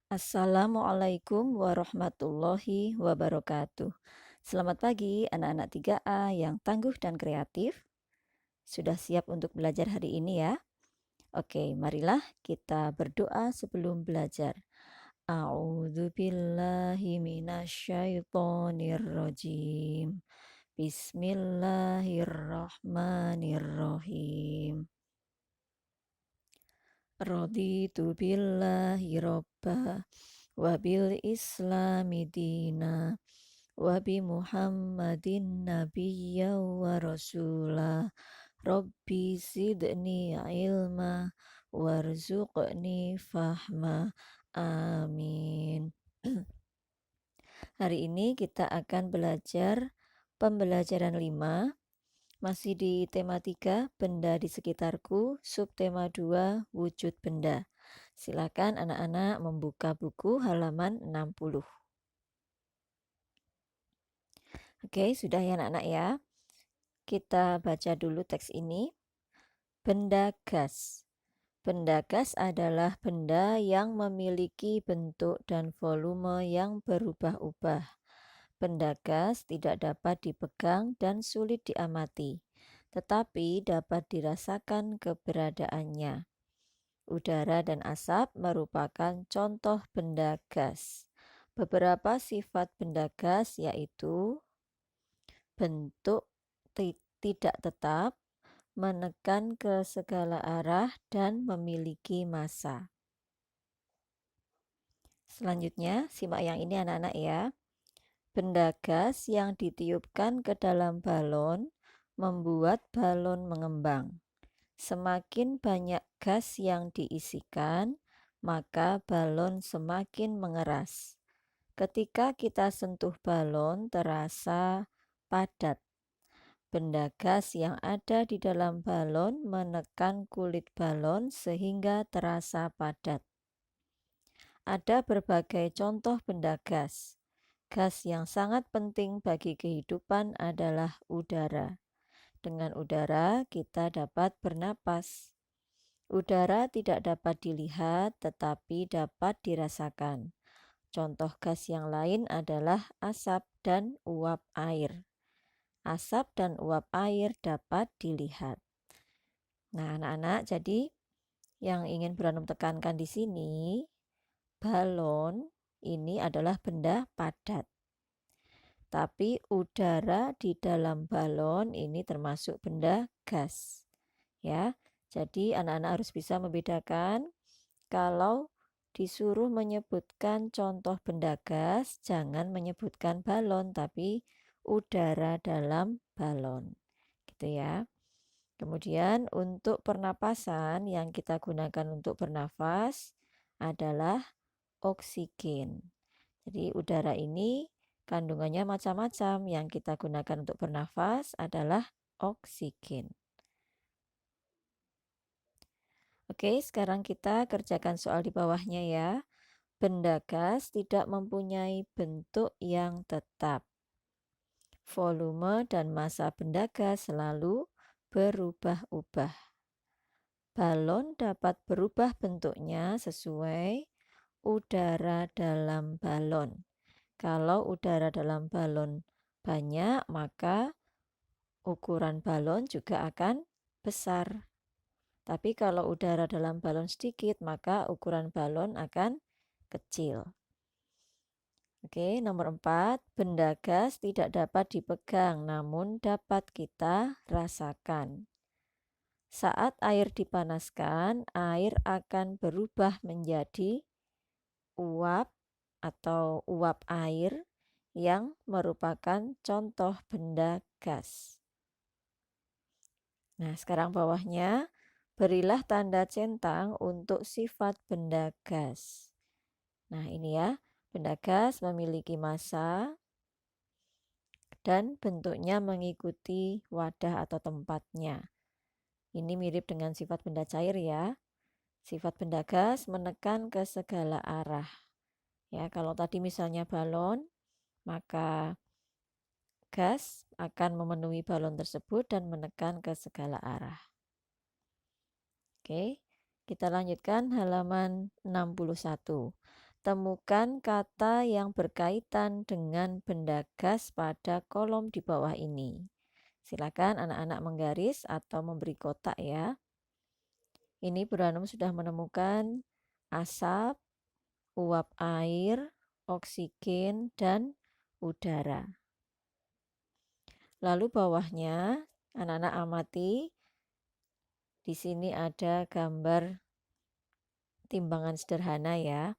Assalamualaikum warahmatullahi wabarakatuh. Selamat pagi anak-anak 3A yang tangguh dan kreatif. Sudah siap untuk belajar hari ini ya? Oke, marilah kita berdoa sebelum belajar. A'udzu billahi minasyaitonir rajim. Bismillahirrahmanirrahim. Raditu billahi robba wa bil islami dina wa bi Muhammadin nabiyya wa rasula. Rabbi zidni ilma warzuqni fahma. Amin. Hari ini kita akan belajar pembelajaran 5, masih di tema 3, benda di sekitarku, subtema 2, wujud benda. Silakan anak-anak membuka buku halaman 60. Oke, sudah ya anak-anak ya. Kita baca dulu teks ini. Benda gas. Benda gas adalah benda yang memiliki bentuk dan volume yang berubah-ubah. Benda gas tidak dapat dipegang dan sulit diamati, tetapi dapat dirasakan keberadaannya. Udara dan asap merupakan contoh benda gas. Beberapa sifat benda gas yaitu bentuk tidak tetap, menekan ke segala arah, dan memiliki massa. Selanjutnya, simak yang ini anak-anak ya. Benda gas yang ditiupkan ke dalam balon membuat balon mengembang. Semakin banyak gas yang diisikan, maka balon semakin mengeras. Ketika kita sentuh balon, terasa padat. Benda gas yang ada di dalam balon menekan kulit balon sehingga terasa padat. Ada berbagai contoh benda gas. Gas yang sangat penting bagi kehidupan adalah udara. Dengan udara, kita dapat bernapas. Udara tidak dapat dilihat, tetapi dapat dirasakan. Contoh gas yang lain adalah asap dan uap air. Asap dan uap air dapat dilihat. Nah, anak-anak, jadi yang ingin Buranum tekankan di sini, balon ini adalah benda padat. Tapi udara di dalam balon ini termasuk benda gas. Ya. Jadi anak-anak harus bisa membedakan kalau disuruh menyebutkan contoh benda gas, jangan menyebutkan balon, tapi udara dalam balon. Gitu ya. Kemudian untuk pernapasan yang kita gunakan untuk bernafas adalah oksigen. Jadi udara ini kandungannya macam-macam. Yang kita gunakan untuk bernafas adalah oksigen. Oke, sekarang kita kerjakan soal di bawahnya ya. Benda gas tidak mempunyai bentuk yang tetap. Volume dan massa benda gas selalu berubah-ubah. Balon dapat berubah bentuknya sesuai udara dalam balon. Kalau udara dalam balon banyak, maka ukuran balon juga akan besar. Tapi kalau udara dalam balon sedikit, maka ukuran balon akan kecil. Oke, nomor 4, benda gas tidak dapat dipegang, namun dapat kita rasakan. Saat air dipanaskan, air akan berubah menjadi uap atau uap air yang merupakan contoh benda gas. Nah, sekarang bawahnya, berilah tanda centang untuk sifat benda gas. Nah, ini ya, benda gas memiliki massa dan bentuknya mengikuti wadah atau tempatnya. Ini mirip dengan sifat benda cair ya. Sifat benda gas menekan ke segala arah. Ya, kalau tadi misalnya balon, maka gas akan memenuhi balon tersebut dan menekan ke segala arah. Oke, kita lanjutkan halaman 61. Temukan kata yang berkaitan dengan benda gas pada kolom di bawah ini. Silakan anak-anak menggaris atau memberi kotak ya. Ini Buranum sudah menemukan asap, uap air, oksigen, dan udara. Lalu bawahnya anak-anak amati. Di sini ada gambar timbangan sederhana ya,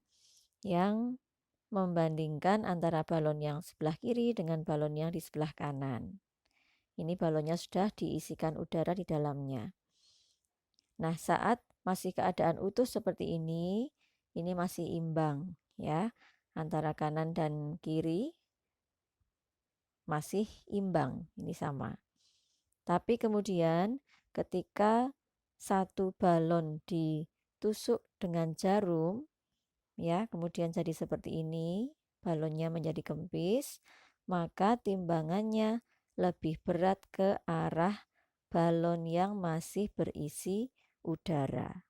yang membandingkan antara balon yang sebelah kiri dengan balon yang di sebelah kanan. Ini balonnya sudah diisikan udara di dalamnya. Nah, saat masih keadaan utuh seperti ini masih imbang ya, antara kanan dan kiri masih imbang, ini sama. Tapi kemudian ketika satu balon ditusuk dengan jarum, ya, kemudian jadi seperti ini, balonnya menjadi kempis, maka timbangannya lebih berat ke arah balon yang masih berisi udara.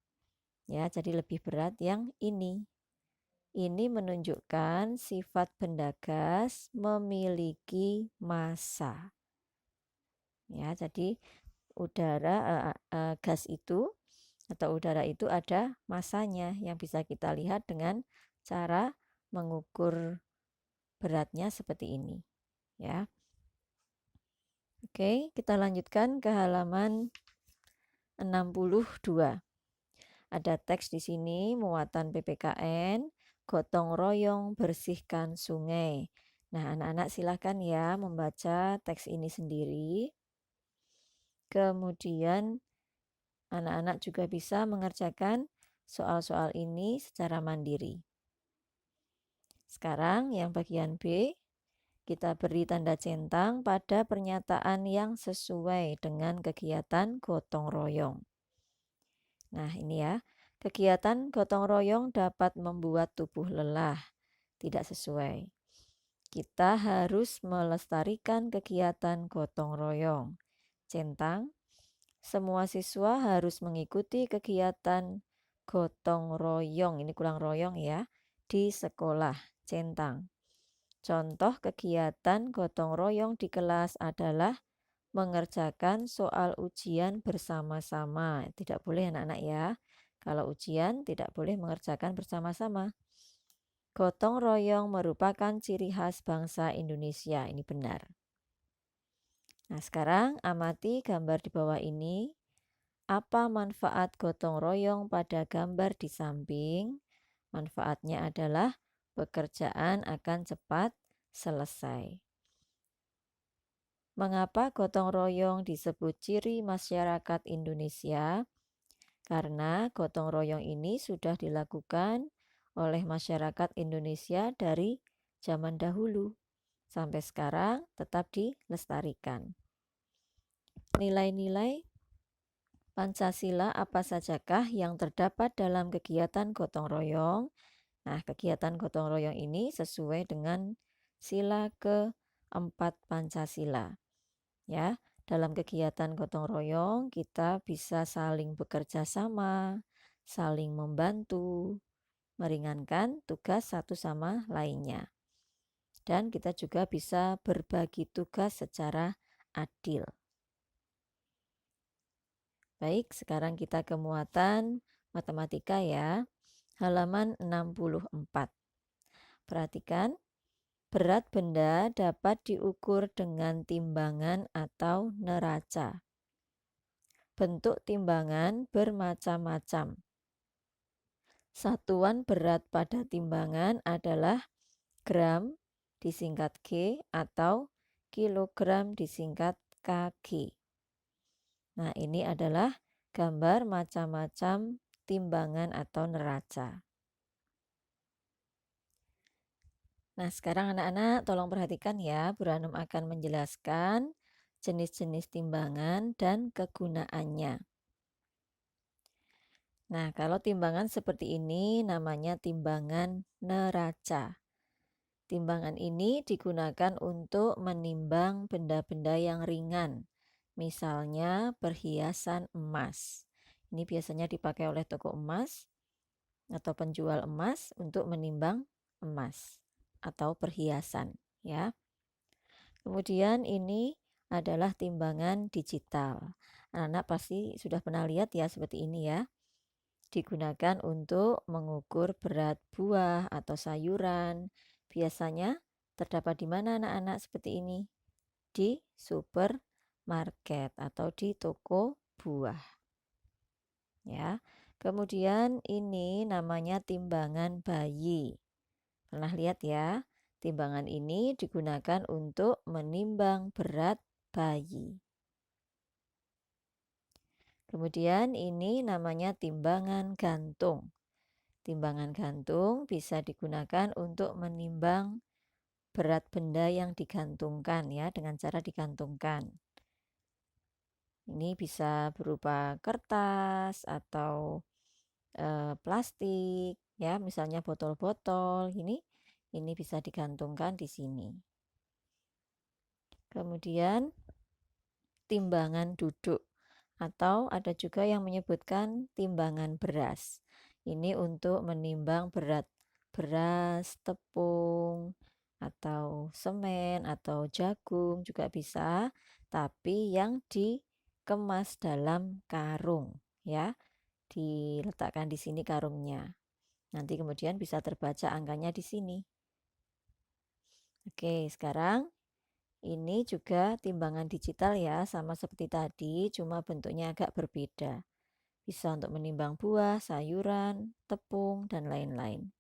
Ya, jadi lebih berat yang ini. Ini menunjukkan sifat benda gas memiliki massa. Ya, jadi gas itu atau udara itu ada massanya yang bisa kita lihat dengan cara mengukur beratnya seperti ini ya. Oke, kita lanjutkan ke halaman 62. Ada teks di sini, muatan PPKN, gotong royong bersihkan sungai. Nah, anak-anak silakan ya membaca teks ini sendiri. Kemudian anak-anak juga bisa mengerjakan soal-soal ini secara mandiri. Sekarang yang bagian B, kita beri tanda centang pada pernyataan yang sesuai dengan kegiatan gotong royong. Nah, ini ya, kegiatan gotong royong dapat membuat tubuh lelah, tidak sesuai. Kita harus melestarikan kegiatan gotong royong. Centang, semua siswa harus mengikuti kegiatan gotong royong, ini kurang royong ya, di sekolah. Centang. Contoh kegiatan gotong royong di kelas adalah mengerjakan soal ujian bersama-sama. Tidak boleh anak-anak ya. Kalau ujian tidak boleh mengerjakan bersama-sama. Gotong royong merupakan ciri khas bangsa Indonesia. Ini benar. Nah, sekarang amati gambar di bawah ini. Apa manfaat gotong royong pada gambar di samping? Manfaatnya adalah pekerjaan akan cepat selesai. Mengapa gotong royong disebut ciri masyarakat Indonesia? Karena gotong royong ini sudah dilakukan oleh masyarakat Indonesia dari zaman dahulu sampai sekarang tetap dilestarikan. Nilai-nilai Pancasila apa sajakah yang terdapat dalam kegiatan gotong royong? Nah, kegiatan gotong royong ini sesuai dengan sila keempat Pancasila. Ya, dalam kegiatan gotong royong kita bisa saling bekerja sama, saling membantu, meringankan tugas satu sama lainnya. Dan kita juga bisa berbagi tugas secara adil. Baik, sekarang kita ke muatan matematika ya. Halaman 64. Perhatikan, berat benda dapat diukur dengan timbangan atau neraca. Bentuk timbangan bermacam-macam. Satuan berat pada timbangan adalah gram disingkat G atau kilogram disingkat kg. Nah, ini adalah gambar macam-macam timbangan atau neraca. Nah, sekarang anak-anak tolong perhatikan ya, Buranum akan menjelaskan jenis-jenis timbangan dan kegunaannya. Nah, kalau timbangan seperti ini namanya timbangan neraca. Timbangan ini digunakan untuk menimbang benda-benda yang ringan, misalnya perhiasan emas. Ini biasanya dipakai oleh toko emas atau penjual emas untuk menimbang emas atau perhiasan, ya. Kemudian ini adalah timbangan digital. Anak-anak pasti sudah pernah lihat ya seperti ini ya. Digunakan untuk mengukur berat buah atau sayuran. Biasanya terdapat di mana anak-anak seperti ini? Di supermarket atau di toko buah. Ya. Kemudian ini namanya timbangan bayi. Pernah lihat ya? Timbangan ini digunakan untuk menimbang berat bayi. Kemudian ini namanya timbangan gantung. Timbangan gantung bisa digunakan untuk menimbang berat benda yang digantungkan ya, dengan cara digantungkan. Ini bisa berupa kertas atau plastik ya, misalnya botol-botol ini bisa digantungkan di sini. Kemudian timbangan duduk atau ada juga yang menyebutkan timbangan beras. Ini untuk menimbang berat beras, tepung, atau semen, atau jagung juga bisa, tapi yang dikemas dalam karung ya. Diletakkan di sini karungnya. Nanti kemudian bisa terbaca angkanya di sini. Oke, sekarang ini juga timbangan digital ya, sama seperti tadi, cuma bentuknya agak berbeda. Bisa untuk menimbang buah, sayuran, tepung, dan lain-lain.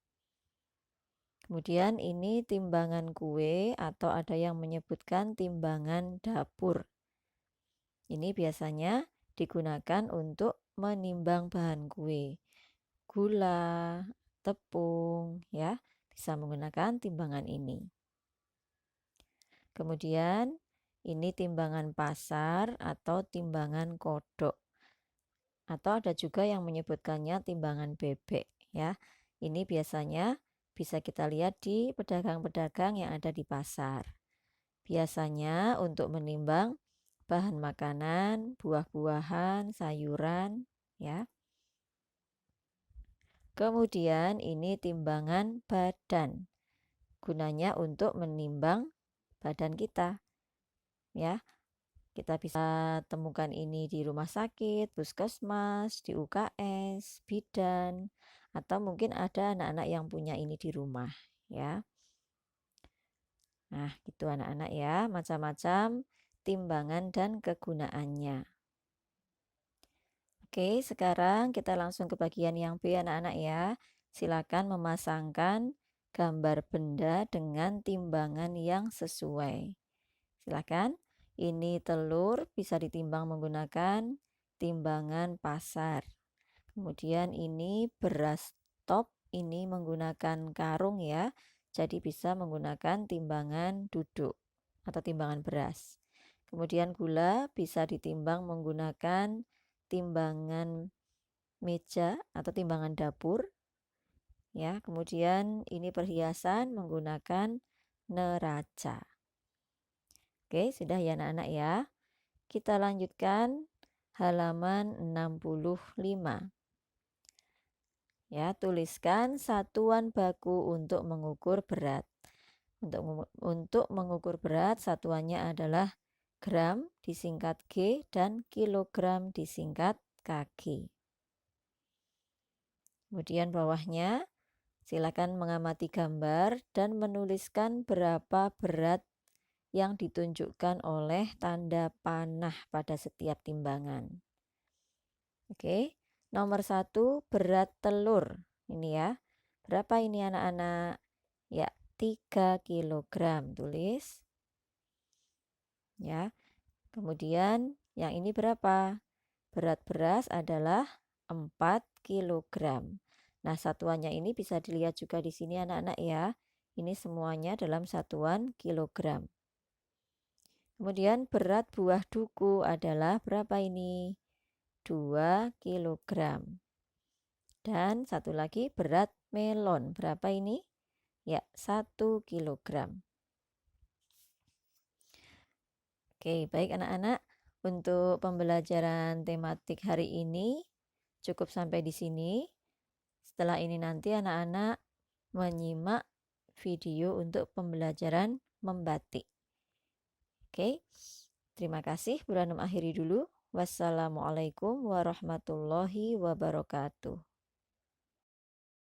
Kemudian ini timbangan kue atau ada yang menyebutkan timbangan dapur. Ini biasanya digunakan untuk menimbang bahan kue. Gula, tepung, ya, bisa menggunakan timbangan ini. Kemudian ini timbangan pasar atau timbangan kodok. Atau ada juga yang menyebutkannya timbangan bebek ya. Ini biasanya bisa kita lihat di pedagang-pedagang yang ada di pasar. Biasanya untuk menimbang bahan makanan, buah-buahan, sayuran ya. Kemudian ini timbangan badan. Gunanya untuk menimbang badan kita ya. Kita bisa temukan ini di rumah sakit, puskesmas, di UKS, bidan, atau mungkin ada anak-anak yang punya ini di rumah ya. Nah, gitu anak-anak ya, macam-macam timbangan dan kegunaannya. Oke, sekarang kita langsung ke bagian yang B anak-anak ya. Silakan memasangkan gambar benda dengan timbangan yang sesuai. Silakan. Ini telur bisa ditimbang menggunakan timbangan pasar. Kemudian ini beras top, ini menggunakan karung ya. Jadi bisa menggunakan timbangan duduk atau timbangan beras. Kemudian gula bisa ditimbang menggunakan timbangan meja atau timbangan dapur. Ya, kemudian ini perhiasan menggunakan neraca. Oke, sudah ya anak-anak ya. Kita lanjutkan halaman 65. Ya, tuliskan satuan baku untuk mengukur berat. Untuk mengukur berat, satuannya adalah gram disingkat G dan kilogram disingkat kg. Kemudian bawahnya, silakan mengamati gambar dan menuliskan berapa berat yang ditunjukkan oleh tanda panah pada setiap timbangan. Oke, nomor 1 berat telur. Ini ya. Berapa ini anak-anak? Ya, 3 kg. Tulis. Ya. Kemudian yang ini berapa? Berat beras adalah 4 kg. Nah, satuannya ini bisa dilihat juga di sini anak-anak ya. Ini semuanya dalam satuan kilogram. Kemudian berat buah duku adalah berapa ini? 2 kg. Dan satu lagi berat melon. Berapa ini? Ya, 1 kg. Oke, baik anak-anak. Untuk pembelajaran tematik hari ini cukup sampai di sini. Setelah ini nanti anak-anak menyimak video untuk pembelajaran membatik. Oke, terima kasih. Buranum akhiri dulu. Wassalamualaikum warahmatullahi wabarakatuh.